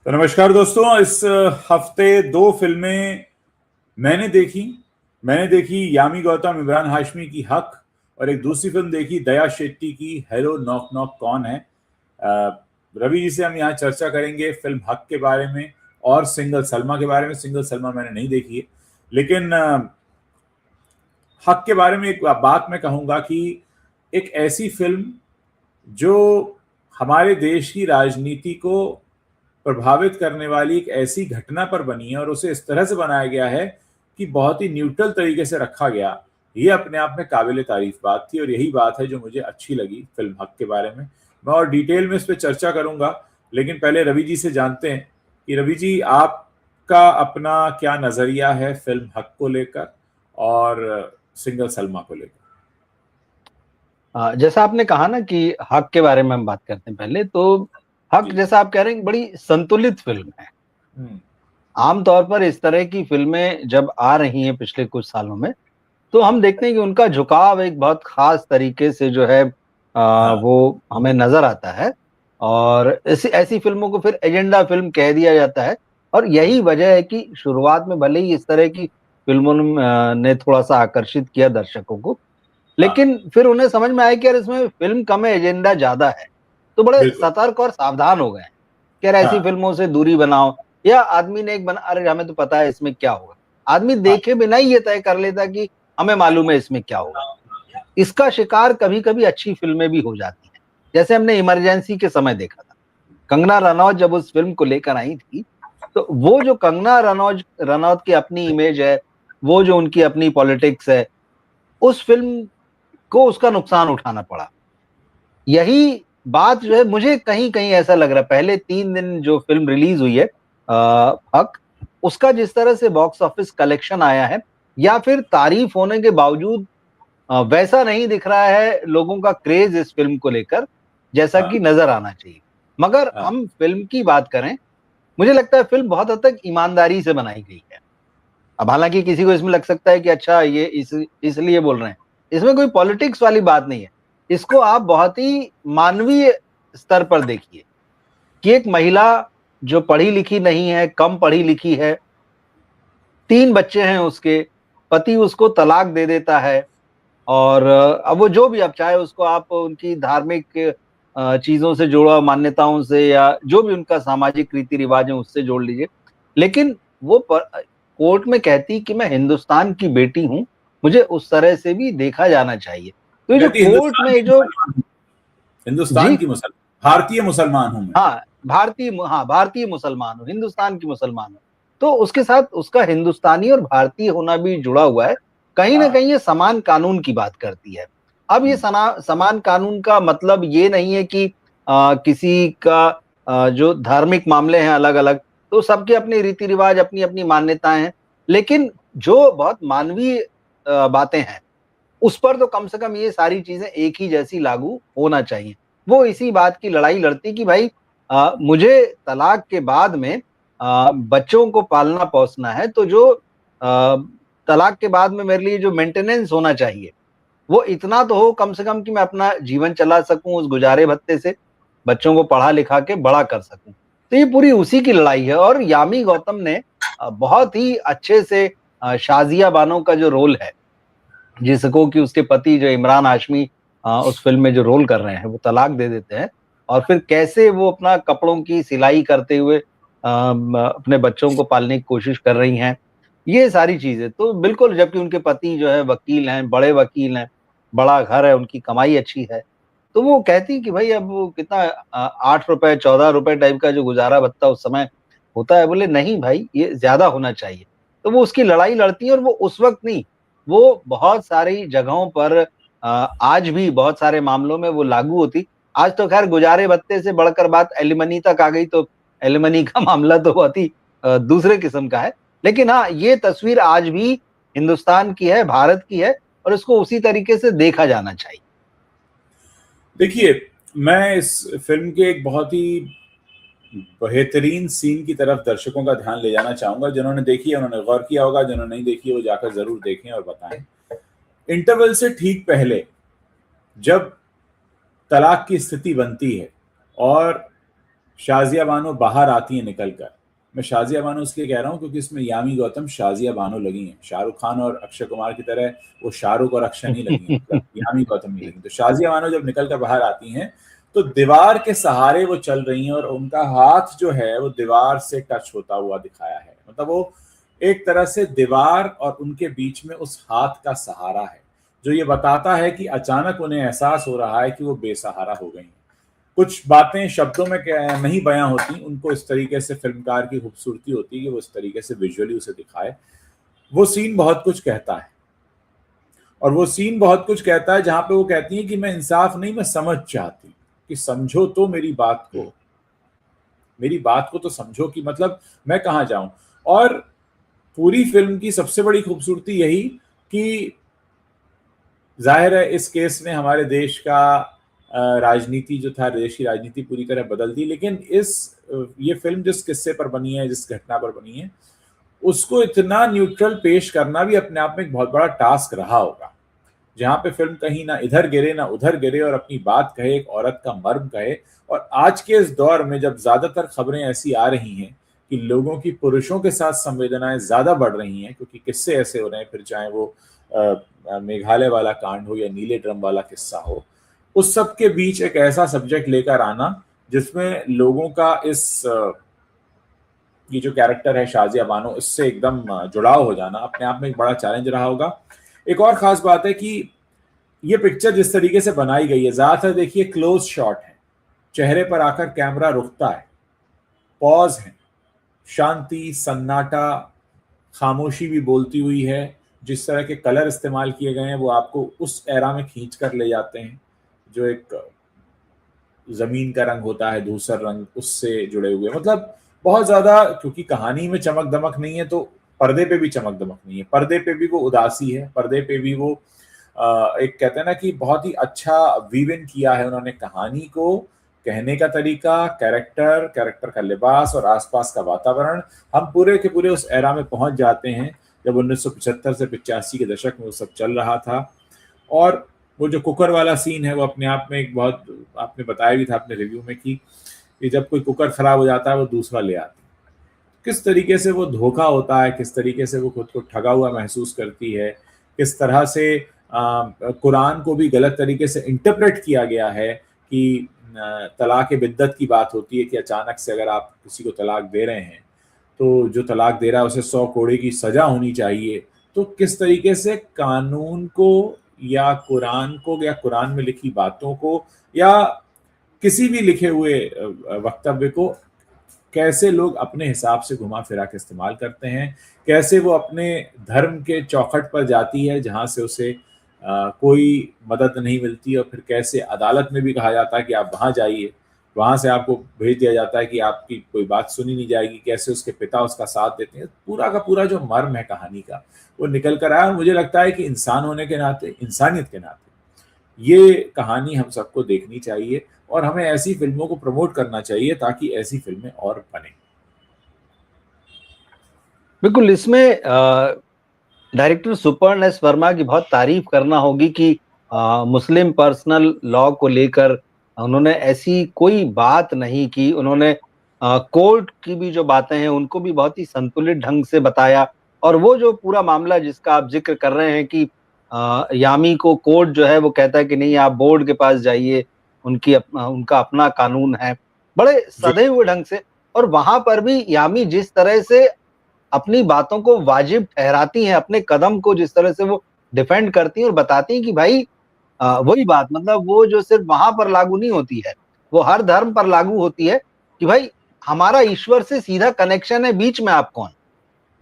तो नमस्कार दोस्तों। इस हफ्ते दो फिल्में मैंने देखी यामी गौतम इमरान हाशमी की हक, और एक दूसरी फिल्म देखी दया शेट्टी की हेलो नॉक नॉक कौन है। रवि जी से हम यहाँ चर्चा करेंगे फिल्म हक के बारे में और सिंगल सलमा के बारे में। सिंगल सलमा मैंने नहीं देखी है, लेकिन हक के बारे में एक बात मैं कहूँगा कि एक ऐसी फिल्म जो हमारे देश की राजनीति को प्रभावित करने वाली एक ऐसी घटना पर बनी है और उसे इस तरह से बनाया गया है कि बहुत ही न्यूट्रल तरीके से रखा गया। ये अपने आप में काबिल तारीफ बात थी और यही बात है जो मुझे अच्छी लगी फिल्म हक के बारे में। मैं और डिटेल में इस पर चर्चा करूंगा, लेकिन पहले रवि जी से जानते हैं कि रवि जी, आपका अपना क्या नजरिया है फिल्म हक को लेकर और सिंगल सलमा को लेकर। जैसा आपने कहा ना कि हक के बारे में हम बात करते हैं पहले, तो हक जैसा आप कह रहे हैं बड़ी संतुलित फिल्म है। आमतौर पर इस तरह की फिल्में जब आ रही हैं पिछले कुछ सालों में, तो हम देखते हैं कि उनका झुकाव एक बहुत खास तरीके से जो है वो हमें नजर आता है। और ऐसी फिल्मों को फिर एजेंडा फिल्म कह दिया जाता है। और यही वजह है कि शुरुआत में भले ही इस तरह की फिल्मों ने थोड़ा सा आकर्षित किया दर्शकों को, लेकिन फिर उन्हें समझ में आया कि यार इसमें फिल्म कम है, एजेंडा ज्यादा है। तो बड़े सतर्क और सावधान हो गए कि यार ऐसी फिल्मों से दूरी बनाओ। या आदमी ने एक बना, अरे हमें तो पता है इसमें क्या होगा, आदमी देखे बिना ही ये तय कर लेता कि हमें मालूम है इसमें क्या होगा। इसका शिकार कभी कभी अच्छी फिल्में भी हो जाती हैं, जैसे हमने इमरजेंसी के समय देखा था। कंगना रनौत जब उस फिल्म को लेकर आई थी, तो वो जो कंगना रनौत की अपनी इमेज है, वो जो उनकी अपनी पॉलिटिक्स है, उस फिल्म को उसका नुकसान उठाना पड़ा। यही बात जो है मुझे कहीं कहीं ऐसा लग रहा है, पहले 3 दिन जो फिल्म रिलीज हुई है हक, उसका जिस तरह से बॉक्स ऑफिस कलेक्शन आया है, या फिर तारीफ होने के बावजूद वैसा नहीं दिख रहा है लोगों का क्रेज इस फिल्म को लेकर जैसा कि नजर आना चाहिए। मगर हम फिल्म की बात करें, मुझे लगता है फिल्म बहुत हद तक ईमानदारी से बनाई गई है। अब हालांकि किसी को इसमें लग सकता है कि अच्छा ये इसलिए बोल रहे हैं, इसमें कोई पॉलिटिक्स वाली बात नहीं है। इसको आप बहुत ही मानवीय स्तर पर देखिए कि एक महिला जो पढ़ी लिखी नहीं है, कम पढ़ी लिखी है, 3 बच्चे हैं उसके, पति उसको तलाक दे देता है। और अब वो जो भी, अब चाहे उसको आप उनकी धार्मिक चीजों से जोड़ा, मान्यताओं से, या जो भी उनका सामाजिक रीति रिवाज है उससे जोड़ लीजिए, लेकिन वो कोर्ट में कहती कि मैं हिंदुस्तान की बेटी हूं, मुझे उस तरह से भी देखा जाना चाहिए। तो ये जो कोर्ट में जो हिंदुस्तान की भारतीय मुसलमान हूं मैं। भारतीय मुसलमान हूँ, हिंदुस्तान की मुसलमान हूँ, तो उसके साथ उसका हिंदुस्तानी और भारतीय होना भी जुड़ा हुआ है। कहीं ना कहीं ये समान कानून की बात करती है। अब ये समान कानून का मतलब ये नहीं है कि किसी का जो धार्मिक मामले हैं अलग अलग, तो सबके अपने रीति रिवाज, अपनी अपनी मान्यताएं हैं, लेकिन जो बहुत मानवीय बातें हैं उस पर तो कम से कम ये सारी चीजें एक ही जैसी लागू होना चाहिए। वो इसी बात की लड़ाई लड़ती कि भाई मुझे तलाक के बाद में बच्चों को पालना पोसना है, तो जो तलाक के बाद में मेरे लिए जो मेंटेनेंस होना चाहिए वो इतना तो हो कम से कम कि मैं अपना जीवन चला सकूं उस गुजारे भत्ते से, बच्चों को पढ़ा लिखा के बड़ा कर सकूं। तो ये पूरी उसी की लड़ाई है। और यामी गौतम ने बहुत ही अच्छे से शाजिया बानो का जो रोल है, जिसको कि उसके पति जो इमरान हाशमी उस फिल्म में जो रोल कर रहे हैं, वो तलाक दे देते हैं, और फिर कैसे वो अपना कपड़ों की सिलाई करते हुए अपने बच्चों को पालने की कोशिश कर रही हैं, ये सारी चीजें तो बिल्कुल, जबकि उनके पति जो है वकील हैं, बड़े वकील हैं, बड़ा घर है, उनकी कमाई अच्छी है, तो वो कहती कि भाई अब वो कितना 8 रुपए 14 रुपए टाइप का जो गुजारा भत्ता उस समय होता है, बोले नहीं भाई ये ज्यादा होना चाहिए। तो वो उसकी लड़ाई लड़ती है, और वो उस वक्त नहीं, वो बहुत सारी जगहों पर आज भी बहुत सारे मामलों में वो लागू होती। आज तो खैर गुजारे भत्ते से बढ़कर बात एलिमनी तक आ गई, तो एलिमनी का मामला तो बहुत ही दूसरे किस्म का है। लेकिन हाँ, ये तस्वीर आज भी हिंदुस्तान की है, भारत की है, और इसको उसी तरीके से देखा जाना चाहिए। देखिए, मैं इस फिल्म के एक बहुत ही बेहतरीन सीन की तरफ दर्शकों का ध्यान ले जाना चाहूंगा। जिन्होंने देखी है उन्होंने गौर किया होगा, जिन्होंने नहीं देखी है वो जाकर जरूर देखें और बताएं। इंटरवल से ठीक पहले जब तलाक की स्थिति बनती है और शाजिया बानो बाहर आती है निकल कर। मैं शाजिया बानो इसलिए कह रहा हूँ क्योंकि इसमें यामी गौतम शाजिया बानो लगी हैं, शाहरुख खान और अक्षय कुमार की तरह वो शाहरुख और अक्षय नहीं लगी हैं, मतलब यामी गौतम नहीं लगी। तो शाजिया बानो जब निकल कर बाहर आती हैं तो दीवार के सहारे वो चल रही हैं और उनका हाथ जो है वो दीवार से टच होता हुआ दिखाया है। मतलब वो एक तरह से दीवार और उनके बीच में उस हाथ का सहारा है, जो ये बताता है कि अचानक उन्हें एहसास हो रहा है कि वो बेसहारा हो गई हैं। कुछ बातें शब्दों में नहीं बयां होती, उनको इस तरीके से फिल्मकार की खूबसूरती होती है कि वो इस तरीके से विजुअली उसे दिखाए। वो सीन बहुत कुछ कहता है, और वो सीन बहुत कुछ कहता है जहां पे वो कहती है कि मैं इंसाफ नहीं, मैं समझ चाहती, कि समझो तो मेरी बात को तो समझो, कि मतलब मैं कहाँ जाऊं। और पूरी फिल्म की सबसे बड़ी खूबसूरती यही कि जाहिर है इस केस ने हमारे देश का राजनीति जो था, देश की राजनीति पूरी तरह बदल दी, लेकिन ये फिल्म जिस किस्से पर बनी है, जिस घटना पर बनी है, उसको इतना न्यूट्रल पेश करना भी अपने आप में एक बहुत बड़ा टास्क रहा होगा, जहां पे फिल्म कहीं ना इधर गिरे ना उधर गिरे और अपनी बात कहे, एक औरत का मर्म कहे। और आज के इस दौर में जब ज्यादातर खबरें ऐसी आ रही हैं कि लोगों की पुरुषों के साथ संवेदनाएं ज्यादा बढ़ रही हैं, क्योंकि किस्से ऐसे हो रहे हैं, फिर चाहे वो मेघालय वाला कांड हो या नीले ड्रम वाला किस्सा हो, उस सब के बीच एक ऐसा सब्जेक्ट लेकर आना जिसमें लोगों का ये जो कैरेक्टर है शाजिया बानो, इससे एकदम जुड़ाव हो जाना अपने आप में एक बड़ा चैलेंज रहा होगा। एक और खास बात है कि ये पिक्चर जिस तरीके से बनाई गई है, ज्यादातर देखिए क्लोज शॉट है, चेहरे पर आकर कैमरा रुकता है, पॉज है, शांति, सन्नाटा, खामोशी भी बोलती हुई है। जिस तरह के कलर इस्तेमाल किए गए हैं वो आपको उस एरा में खींच कर ले जाते हैं, जो एक जमीन का रंग होता है, धूसर रंग, उससे जुड़े हुए। मतलब बहुत ज्यादा, क्योंकि कहानी में चमक दमक नहीं है तो पर्दे पे भी चमक दमक नहीं है, पर्दे पे भी वो उदासी है, पर्दे पे भी वो एक कहते हैं ना कि बहुत ही अच्छा वीवन किया है उन्होंने कहानी को, कहने का तरीका, कैरेक्टर का लिबास और आसपास का वातावरण। हम पूरे के पूरे उस एरा में पहुंच जाते हैं जब 1975 से 85 के दशक में वो सब चल रहा था। और वो जो कुकर वाला सीन है वो अपने आप में एक बहुत, आपने बताया भी था अपने रिव्यू में कि जब कोई कुकर खराब हो जाता है वो दूसरा ले आती है, किस तरीके से वो धोखा होता है, किस तरीके से वो खुद को ठगा हुआ महसूस करती है, किस तरह से कुरान को भी गलत तरीके से इंटरप्रेट किया गया है कि तलाक बिद्दत की बात होती है कि अचानक से अगर आप किसी को तलाक दे रहे हैं तो जो तलाक दे रहा है उसे 100 कोड़े की सजा होनी चाहिए। तो किस तरीके से कानून को या कुरान को या कुरान में लिखी बातों को या किसी भी लिखे हुए वक्तव्य को कैसे लोग अपने हिसाब से घुमा फिरा के इस्तेमाल करते हैं, कैसे वो अपने धर्म के चौखट पर जाती है जहां से उसे कोई मदद नहीं मिलती, और फिर कैसे अदालत में भी कहा जाता है कि आप वहां जाइए, वहां से आपको भेज दिया जाता है कि आपकी कोई बात सुनी नहीं जाएगी, कैसे उसके पिता उसका साथ देते हैं। पूरा का पूरा जो मर्म है कहानी का वो निकल कर आया। और मुझे लगता है कि इंसान होने के नाते, इंसानियत के नाते ये कहानी हम सबको देखनी चाहिए और हमें ऐसी फिल्मों को प्रमोट करना चाहिए ताकि ऐसी फिल्में और बने। बिल्कुल, इसमें डायरेक्टर सुपर्ण एस वर्मा की बहुत तारीफ करना होगी कि मुस्लिम पर्सनल लॉ को लेकर उन्होंने ऐसी कोई बात नहीं की। उन्होंने कोर्ट की भी जो बातें हैं उनको भी बहुत ही संतुलित ढंग से बताया। और वो जो पूरा मामला जिसका आप जिक्र कर रहे हैं कि यामी को कोर्ट जो है वो कहता है कि नहीं, आप बोर्ड के पास जाइए, उनका अपना कानून है, बड़े सधे हुए ढंग से। और वहां पर भी यामी जिस तरह से अपनी बातों को वाजिब ठहराती हैं, अपने कदम को जिस तरह से वो डिफेंड करती हैं और बताती हैं कि भाई वही बात, मतलब वो जो सिर्फ वहां पर लागू नहीं होती है, वो हर धर्म पर लागू होती है कि भाई हमारा ईश्वर से सीधा कनेक्शन है, बीच में आप कौन,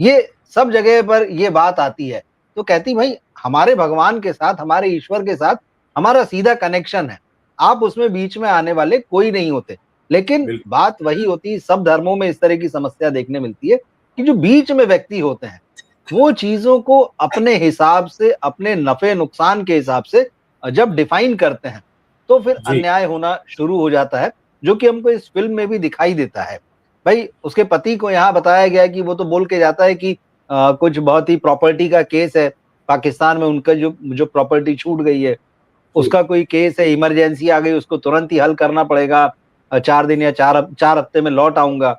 ये सब जगह पर ये बात आती है। तो कहती भाई हमारे भगवान के साथ, हमारे ईश्वर के साथ हमारा सीधा कनेक्शन है, आप उसमें बीच में आने वाले कोई नहीं होते। लेकिन बात वही होती है, सब धर्मों में इस तरह की समस्या देखने मिलती है कि जो बीच में व्यक्ति होते हैं वो चीजों को अपने हिसाब से, अपने नफे नुकसान के हिसाब से जब डिफाइन करते हैं तो फिर अन्याय होना शुरू हो जाता है, जो कि हमको इस फिल्म में भी दिखाई देता है। भाई उसके पति को यहाँ बताया गया कि वो तो बोल के जाता है कि कुछ बहुत ही प्रॉपर्टी का केस है पाकिस्तान में, उनका जो प्रॉपर्टी छूट गई है उसका कोई केस है, इमरजेंसी आ गई, उसको तुरंत ही हल करना पड़ेगा, 4 दिन या 4 हफ्ते में लौट आऊंगा,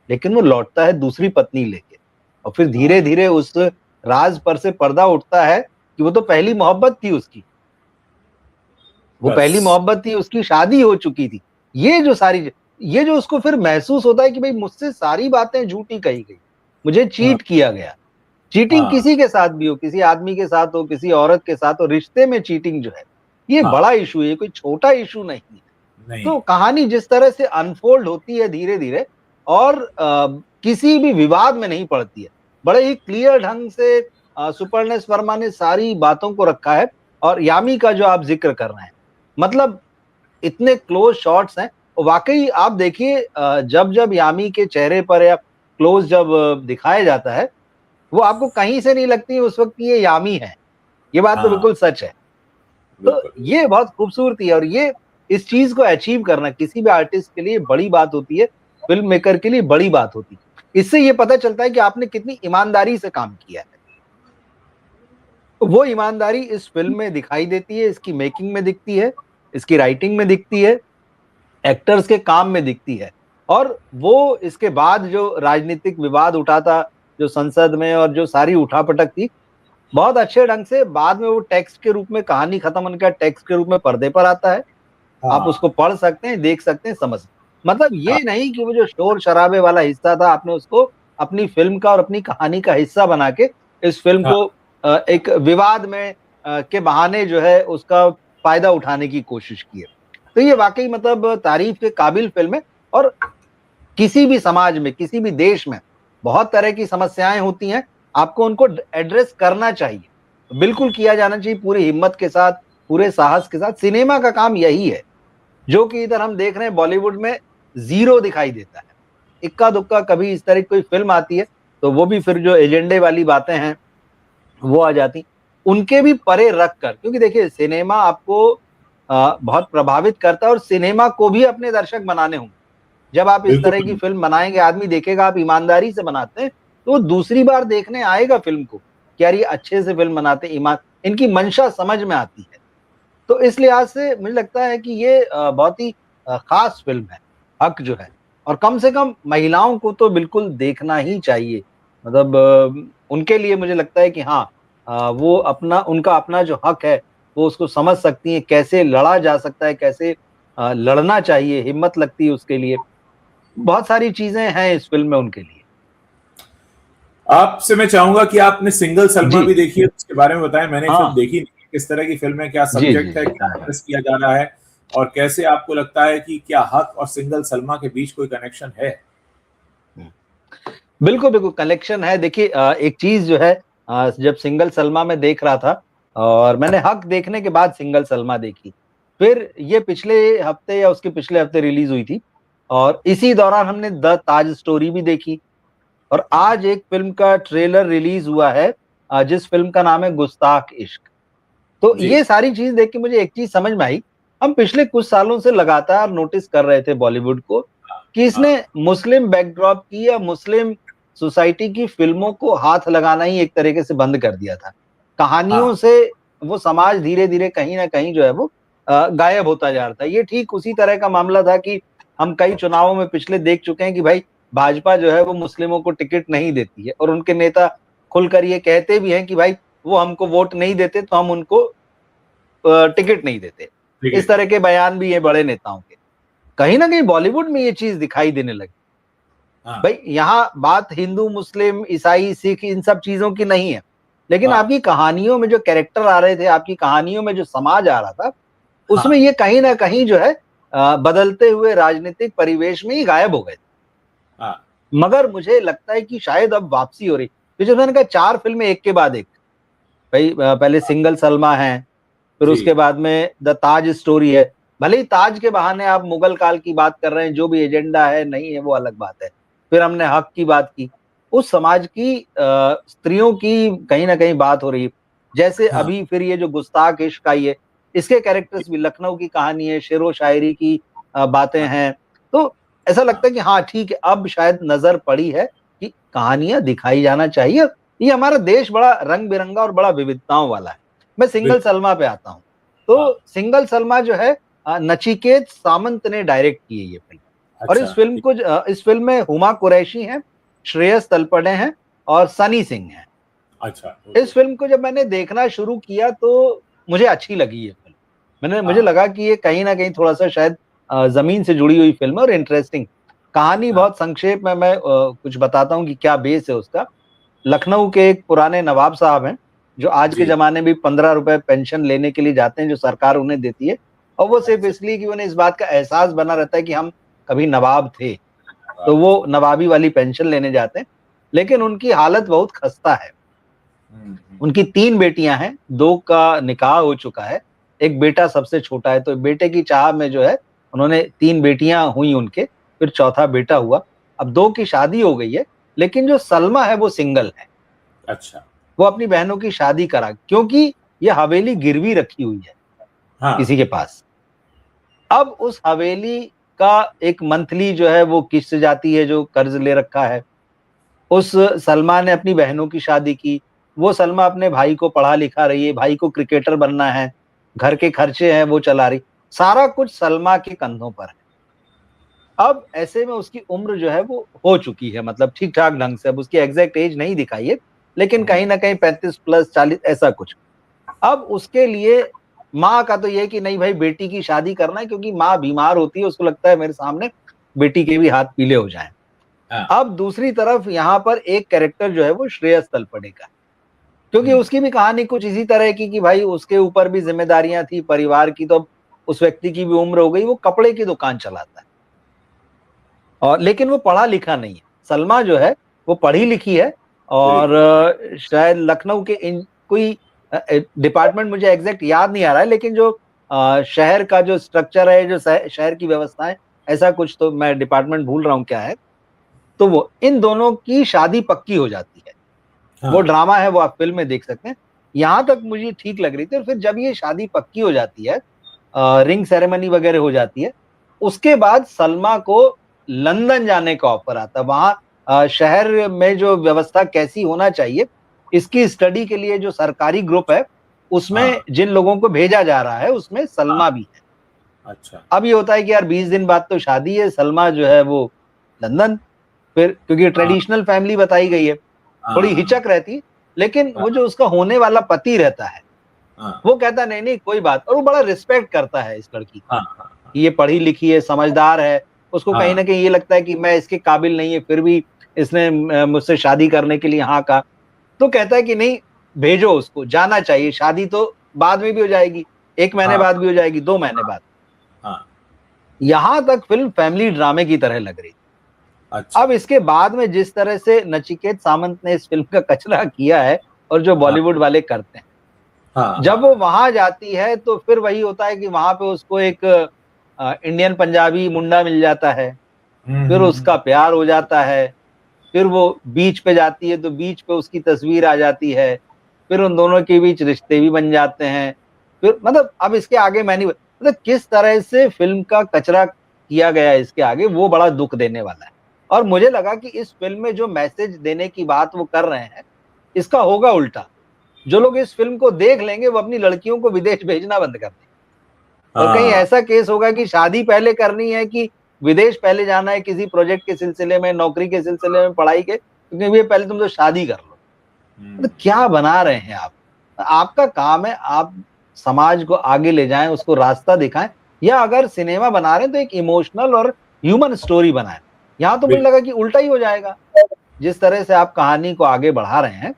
लेकिन वो लौटता है दूसरी पत्नी लेके, और फिर धीरे धीरे उस राज पर से पर्दा उठता है कि वो तो पहली मोहब्बत थी उसकी, वो पहली मोहब्बत थी उसकी, शादी हो चुकी थी। ये जो उसको फिर महसूस होता है कि भाई मुझसे सारी बातें झूठी कही गई, मुझे चीट किया गया। चीटिंग किसी के साथ भी हो, किसी आदमी के साथ हो, किसी औरत के साथ हो, रिश्ते में चीटिंग जो है ये बड़ा इशू है, कोई छोटा इशू नहीं है। तो कहानी जिस तरह से अनफोल्ड होती है धीरे धीरे, और किसी भी विवाद में नहीं पड़ती है, बड़े ही क्लियर ढंग से सुपर्णेश वर्मा ने सारी बातों को रखा है। और यामी का जो आप जिक्र कर रहे हैं, मतलब इतने क्लोज शॉट्स हैं, वाकई आप देखिए जब जब यामी के चेहरे पर या क्लोज जब दिखाया जाता है, वो आपको कहीं से नहीं लगती उस वक्त ये यामी है, ये बात तो बिल्कुल सच है। तो ये बहुत खूबसूरती है, और ये इस चीज को अचीव करना किसी भी आर्टिस्ट के लिए बड़ी बात होती है, फिल्म मेकर के लिए बड़ी बात होती है। इससे ये पता चलता है कि आपने कितनी ईमानदारी से काम किया है। वो ईमानदारी इस फिल्म में दिखाई देती है, इसकी मेकिंग में दिखती है, इसकी राइटिंग में दिखती है, एक्टर्स के काम में दिखती है। और वो इसके बाद जो राजनीतिक विवाद उठा था जो संसद में, और जो सारी उठापटक थी, बहुत अच्छे ढंग से बाद में वो टेक्स्ट के रूप में, कहानी खत्म होने का टेक्स्ट के रूप में पर्दे पर आता है। आप उसको पढ़ सकते हैं, देख सकते हैं, समझ, मतलब ये नहीं कि वो जो शोर शराबे वाला हिस्सा था आपने उसको अपनी फिल्म का और अपनी कहानी का हिस्सा बना के इस फिल्म को एक विवाद में के बहाने जो है उसका फायदा उठाने की कोशिश की है। तो ये वाकई मतलब तारीफ के काबिल फिल्म है। और किसी भी समाज में, किसी भी देश में बहुत तरह की समस्याएं होती हैं, आपको उनको एड्रेस करना चाहिए, बिल्कुल किया जाना चाहिए, पूरी हिम्मत के साथ, पूरे साहस के साथ। सिनेमा का काम यही है, जो कि इधर हम देख रहे हैं बॉलीवुड में जीरो दिखाई देता है। इक्का दुक्का कभी इस तरह की कोई फिल्म आती है तो वो भी फिर जो एजेंडे वाली बातें हैं वो आ जाती, उनके भी परे रख कर, क्योंकि देखिए सिनेमा आपको बहुत प्रभावित करता है, और सिनेमा को भी अपने दर्शक बनाने होंगे। जब आप इस तरह की फिल्म बनाएंगे, आदमी देखेगा आप ईमानदारी से बनाते हैं, तो वो दूसरी बार देखने आएगा फिल्म को कि यार ये अच्छे से फिल्म बनाते, ईमान, इनकी मंशा समझ में आती है। तो इस लिहाज से मुझे लगता है कि ये बहुत ही खास फिल्म है हक जो है, और कम से कम महिलाओं को तो बिल्कुल देखना ही चाहिए। मतलब उनके लिए मुझे लगता है कि हाँ, वो अपना, उनका अपना जो हक है वो उसको समझ सकती है, कैसे लड़ा जा सकता है, कैसे लड़ना चाहिए, हिम्मत लगती है उसके लिए। बहुत सारी चीजें हैं इस फिल्म में उनके लिए। आपसे मैं चाहूंगा कि आपने सिंगल सलमा भी देखी है, उसके बारे में बताएं। मैंने फिल्म देखी नहीं, किस तरह की फिल्म है, क्या सब्जेक्ट है, क्या एड्रेस किया जा रहा है, और कैसे आपको लगता है कि क्या हक और सिंगल सलमा के बीच कोई कनेक्शन है? बिल्कुल बिल्कुल कनेक्शन है। देखिए एक चीज जो है, जब सिंगल सलमा में देख रहा था, और मैंने हक देखने के बाद सिंगल सलमा देखी, फिर ये पिछले हफ्ते या उसके पिछले हफ्ते रिलीज हुई थी, और इसी दौरान हमने द ताज स्टोरी भी देखी। और आज एक फिल्म का ट्रेलर रिलीज हुआ है जिस फिल्म का नाम है गुस्ताख इश्क। तो ये सारी चीज देख के मुझे एक चीज समझ में आई, हम पिछले कुछ सालों से लगातार नोटिस कर रहे थे बॉलीवुड को कि इसने मुस्लिम बैकड्रॉप की या मुस्लिम सोसाइटी की फिल्मों को हाथ लगाना ही एक तरीके से बंद कर दिया था। कहानियों से वो समाज धीरे धीरे कहीं ना कहीं जो है वो गायब होता जा रहा था। ये ठीक उसी तरह का मामला था कि हम कई चुनावों में पिछले देख चुके हैं कि भाई भाजपा जो है वो मुस्लिमों को टिकट नहीं देती है, और उनके नेता खुलकर ये कहते भी हैं कि भाई वो हमको वोट नहीं देते तो हम उनको टिकट नहीं देते। इस तरह के बयान भी है बड़े नेताओं के। कहीं ना कहीं बॉलीवुड में ये चीज दिखाई देने लगी। भाई यहाँ बात हिंदू, मुस्लिम, ईसाई, सिख इन सब चीजों की नहीं है, लेकिन आपकी कहानियों में जो कैरेक्टर आ रहे थे, आपकी कहानियों में जो समाज आ रहा था, उसमें ये कहीं ना कहीं जो है बदलते हुए राजनीतिक परिवेश में ही गायब हो गए थे। मगर मुझे लगता है कि शायद अब वापसी हो रही, तो मैंने कहा 4 फिल्में एक के बाद एक, भाई पहले सिंगल सलमा है, फिर उसके बाद में द ताज स्टोरी है। भले ही ताज के बहाने आप मुगल काल की बात कर रहे हैं, जो भी एजेंडा है नहीं है वो अलग बात है। फिर हमने हक की बात की, उस समाज की स्त्रियों की कहीं ना कहीं बात हो रही है। जैसे अभी फिर ये जो गुस्ताख इश्क आई है, इसके कैरेक्टर्स भी, लखनऊ की कहानी है, शेरो शायरी की बातें हैं। तो ऐसा लगता है कि हाँ ठीक है, अब शायद नजर पड़ी है कि कहानियां दिखाई जाना चाहिए। ये हमारा देश बड़ा रंग बिरंगा और बड़ा विविधताओं वाला है। मैं सिंगल सलमा पे आता हूँ। तो सिंगल सलमा जो है नचिकेत सामंत ने डायरेक्ट की है ये फिल्म। और अच्छा, इस फिल्म में हुमा कुरैशी हैं, श्रेयस तलपड़े हैं और सनी सिंह हैं। अच्छा, इस फिल्म को जब मैंने देखना शुरू किया तो मुझे अच्छी लगी ये फिल्म। मुझे हाँ, लगा कि ये कहीं ना कहीं थोड़ा सा शायद जमीन से जुड़ी हुई फिल्म है और इंटरेस्टिंग कहानी। हाँ, बहुत संक्षेप में मैं कुछ बताता हूँ कि क्या बेस है उसका। लखनऊ के एक पुराने नवाब साहब हैं जो आज के जी, जमाने में 15 रुपए पेंशन लेने के लिए जाते हैं जो सरकार उन्हें देती है, और वो सिर्फ अच्छा, इसलिए कि उन्हें इस बात का एहसास बना रहता है कि हम कभी नवाब थे, तो बात वो नवाबी वाली पेंशन लेने जाते हैं। लेकिन उनकी हालत बहुत खस्ता है। उनकी 3 बेटियां हैं, 2 का निकाह हो चुका है, एक बेटा सबसे छोटा है। तो बेटे की चाह में जो है उन्होंने 3 बेटियां हुई उनके, फिर चौथा बेटा हुआ। अब 2 की शादी हो गई है, लेकिन जो सलमा है वो सिंगल है। अच्छा, वो अपनी बहनों की शादी करा, क्योंकि ये हवेली गिरवी रखी हुई है हाँ, किसी के पास। अब उस हवेली का एक मंथली जो है वो किस्त जाती है जो कर्ज ले रखा है। उस सलमा ने अपनी बहनों की शादी की। वो सलमा अपने भाई को पढ़ा लिखा रही है, भाई को क्रिकेटर बनना है, घर के खर्चे हैं वो चला रही, सारा कुछ सलमा के कंधों पर है। अब ऐसे में उसकी उम्र जो है वो हो चुकी है, मतलब ठीक ठाक ढंग से। अब उसकी एग्जैक्ट एज नहीं दिखाई है, लेकिन कहीं ना कहीं 35 प्लस 40 ऐसा कुछ। अब उसके लिए माँ का तो ये कि नहीं भाई बेटी की शादी करना है, क्योंकि माँ बीमार होती है, उसको लगता है मेरे सामने बेटी के भी हाथ पीले हो जाएं। हाँ, अब दूसरी तरफ यहाँ पर एक कैरेक्टर जो है वो श्रेयस तलपड़े का, क्योंकि हम्म, उसकी भी कहानी कुछ इसी तरह की कि भाई उसके ऊपर भी जिम्मेदारियां थी परिवार की। तो अब उस व्यक्ति की भी उम्र हो गई, वो कपड़े की दुकान चलाता है, और लेकिन वो पढ़ा लिखा नहीं है। सलमा जो है वो पढ़ी लिखी है, और बिल्कुल, शायद लखनऊ के कोई डिपार्टमेंट मुझे एग्जैक्ट याद नहीं आ रहा है, लेकिन जो शहर का जो स्ट्रक्चर है, जो शहर की व्यवस्थाएं, ऐसा कुछ, तो मैं डिपार्टमेंट भूल रहा हूँ क्या है। तो वो इन दोनों की शादी पक्की हो जाती है। वो हाँ, ड्रामा है, वो आप फिल्म में देख सकते हैं। यहां तक मुझे ठीक लग रही थी। और फिर जब ये शादी पक्की हो जाती है, रिंग सेरेमनी वगैरह हो जाती है, उसके बाद सलमा को लंदन जाने का ऑफर आता है। वहां शहर में जो व्यवस्था कैसी होना चाहिए, इसकी स्टडी के लिए जो सरकारी ग्रुप है, उसमें हाँ, जिन लोगों को भेजा जा रहा है उसमें हाँ, सलमा भी है। अच्छा, अब ये होता है कि यार 20 दिन बाद तो शादी है, सलमा जो है वो लंदन। फिर क्योंकि हाँ, ट्रेडिशनल फैमिली बताई गई है, थोड़ी हाँ, हिचक रहती, लेकिन हाँ, वो जो उसका होने वाला पति रहता है, हाँ, वो कहता नहीं नहीं कोई बात, और वो बड़ा रिस्पेक्ट करता है इस लड़की को हाँ, हाँ, कि ये पढ़ी लिखी है, समझदार है। उसको कहीं हाँ, ना कहीं ये लगता है कि मैं इसके काबिल नहीं है, फिर भी इसने मुझसे शादी करने के लिए हाँ कहा। तो कहता है कि नहीं, भेजो उसको, जाना चाहिए, शादी तो बाद में भी हो जाएगी, 1 महीने हाँ, बाद भी हो जाएगी, 2 महीने बाद। हाँ, यहां तक फिल्म फैमिली ड्रामे की तरह लग रही। अच्छा, अब इसके बाद में जिस तरह से नचिकेत सामंत ने इस फिल्म का कचरा किया है, और जो हाँ, बॉलीवुड वाले करते हैं, हाँ, जब वो हाँ, वहां जाती है तो फिर वही होता है कि वहां पे उसको एक इंडियन पंजाबी मुंडा मिल जाता है, फिर उसका प्यार हो जाता है। फिर वो बीच पे जाती है तो बीच पे उसकी तस्वीर आ जाती है, फिर उन दोनों के बीच रिश्ते भी बन जाते हैं। फिर मतलब अब इसके आगे मैं नहीं, मतलब किस तरह से फिल्म का कचरा किया गया है इसके आगे, वो बड़ा दुख देने वाला है। और मुझे लगा कि इस फिल्म में जो मैसेज देने की बात वो कर रहे हैं, इसका होगा उल्टा। जो लोग इस फिल्म को देख लेंगे वो अपनी लड़कियों को विदेश भेजना बंद कर देंगे, और कहीं हाँ, ऐसा केस होगा कि शादी पहले करनी है कि विदेश पहले जाना है, किसी प्रोजेक्ट के सिलसिले में, नौकरी के सिलसिले में, पढ़ाई के, क्योंकि ये पहले तुम तो शादी कर लो। तो क्या बना रहे हैं आप? आपका काम है आप समाज को आगे ले जाएं, उसको रास्ता दिखाएं, या अगर सिनेमा बना रहे हैं तो एक इमोशनल और ह्यूमन स्टोरी बनाएं। यहां तो मुझे बिल्कुल, लगा कि उल्टा ही हो जाएगा। जिस तरह से आप कहानी को आगे बढ़ा रहे हैं,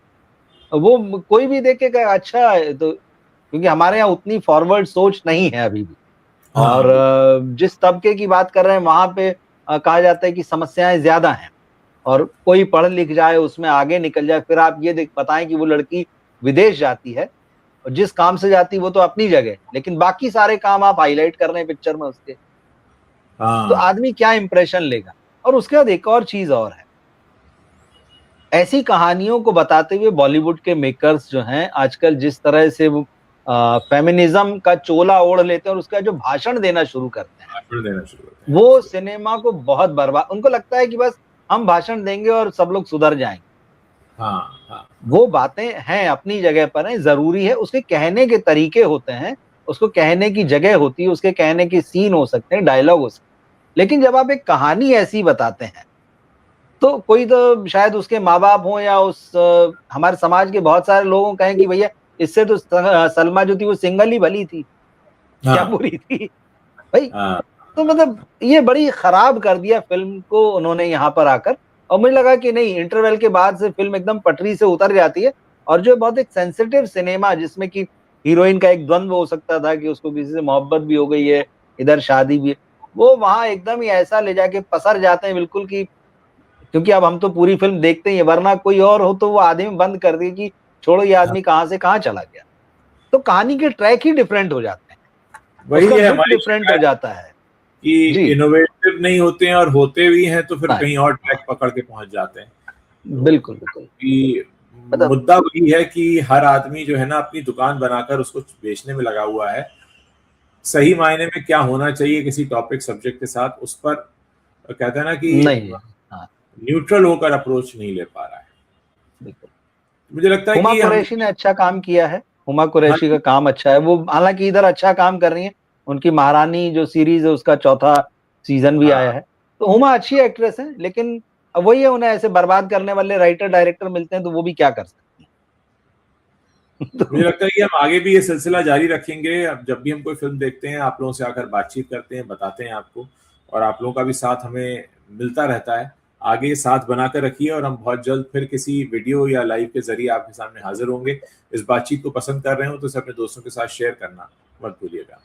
वो कोई भी देख के कहेगा अच्छा है, तो क्योंकि हमारे यहाँ उतनी फॉरवर्ड सोच नहीं है अभी भी। और हाँ, बिल्कुल, जिस तबके की बात कर रहे हैं वहां पे कहा जाता है कि समस्याएं ज्यादा हैं, और कोई पढ़ लिख जाए उसमें आगे निकल जाए, फिर आप ये बताएं कि वो लड़की विदेश जाती है, और जिस काम से जाती है वो तो अपनी जगह, लेकिन बाकी सारे काम आप हाईलाइट कर रहे हैं पिक्चर में उसके, तो हाँ, आदमी क्या इंप्रेशन लेगा? और उसके बाद एक और चीज और है, ऐसी कहानियों को बताते हुए बॉलीवुड के मेकर्स जो हैं आजकल जिस तरह से वो फेमिनिज्म का चोला ओढ़ लेते हैं और उसका जो भाषण देना शुरू करते हैं, भाषण देना शुरू करते हैं, वो एब्सोल्युटली, सिनेमा को बहुत बर्बाद, उनको लगता है कि बस हम भाषण देंगे और सब लोग सुधर जाएंगे। हाँ, हाँ, वो बातें हैं अपनी जगह पर हैं, जरूरी है, उसके कहने के तरीके होते हैं, उसको कहने की जगह होती है, उसके कहने की सीन हो सकते हैं, डायलॉग हो सकते हैं, लेकिन जब आप एक कहानी ऐसी बताते हैं तो कोई तो शायद उसके माँ बाप हो या हमारे समाज के बहुत सारे लोगों कहें कि भैया इससे तो सलमा जो थी वो सिंगल ही भली थी, क्या बुरी थी भाई। तो मतलब ये बड़ी खराब कर दिया फिल्म को उन्होंने यहाँ पर आकर, और मुझे लगा कि नहीं, इंटरवल के बाद से फिल्म एकदम पटरी से उतर जाती है, और जो बहुत एक सेंसिटिव सिनेमा जिसमें कि हीरोइन का एक द्वंद्व हो सकता था कि उसको किसी से मोहब्बत भी हो गई है, इधर शादी भी है, वो वहां एकदम ही ऐसा ले जाके पसर जाते हैं बिल्कुल कि, क्योंकि अब हम तो पूरी फिल्म देखते ही है, वरना कोई और हो तो वो आदमी बंद कर दे कि छोड़ो ये आदमी कहाँ से कहाँ चला गया। तो कहानी के ट्रैक ही डिफरेंट हो जाते हैं, वही उसका है लुक डिफरेंट हो जाता है कि इनोवेटिव नहीं होते हैं, और होते भी हैं तो फिर कहीं और ट्रैक पकड़ के पहुंच जाते हैं। बिल्कुल बिल्कुल। कि मुद्दा वही है कि हर आदमी जो है ना अपनी दुकान बनाकर उसको बेचने में लगा हुआ है। सही मायने में क्या होना चाहिए किसी टॉपिक सब्जेक्ट के साथ, उस पर कहते हैं ना कि नहीं, न्यूट्रल होकर अप्रोच नहीं ले पा रहा है। बिल्कुल। मुझे लगता है हुमा कि कुरैशी ने अच्छा काम किया है, हुमा कुरैशी का काम अच्छा है, वो हालांकि इधर अच्छा काम कर रही है, उनकी महारानी जो सीरीज है उसका चौथा सीजन भी आया है, तो हुमा अच्छी एक्ट्रेस है, लेकिन अब वही है, उन्हें ऐसे बर्बाद करने वाले राइटर डायरेक्टर मिलते हैं तो वो भी क्या कर सकते हैं। मुझे लगता है कि हम आगे भी ये सिलसिला जारी रखेंगे। अब जब भी हम कोई फिल्म देखते हैं आप लोगों से आकर बातचीत करते हैं, बताते हैं आपको, और आप लोगों का भी साथ हमें मिलता रहता है। आगे साथ बनाकर रखिए, और हम बहुत जल्द फिर किसी वीडियो या लाइव के जरिए आपके सामने हाजिर होंगे। इस बातचीत को पसंद कर रहे हो तो इसे अपने दोस्तों के साथ शेयर करना मत भूलिएगा।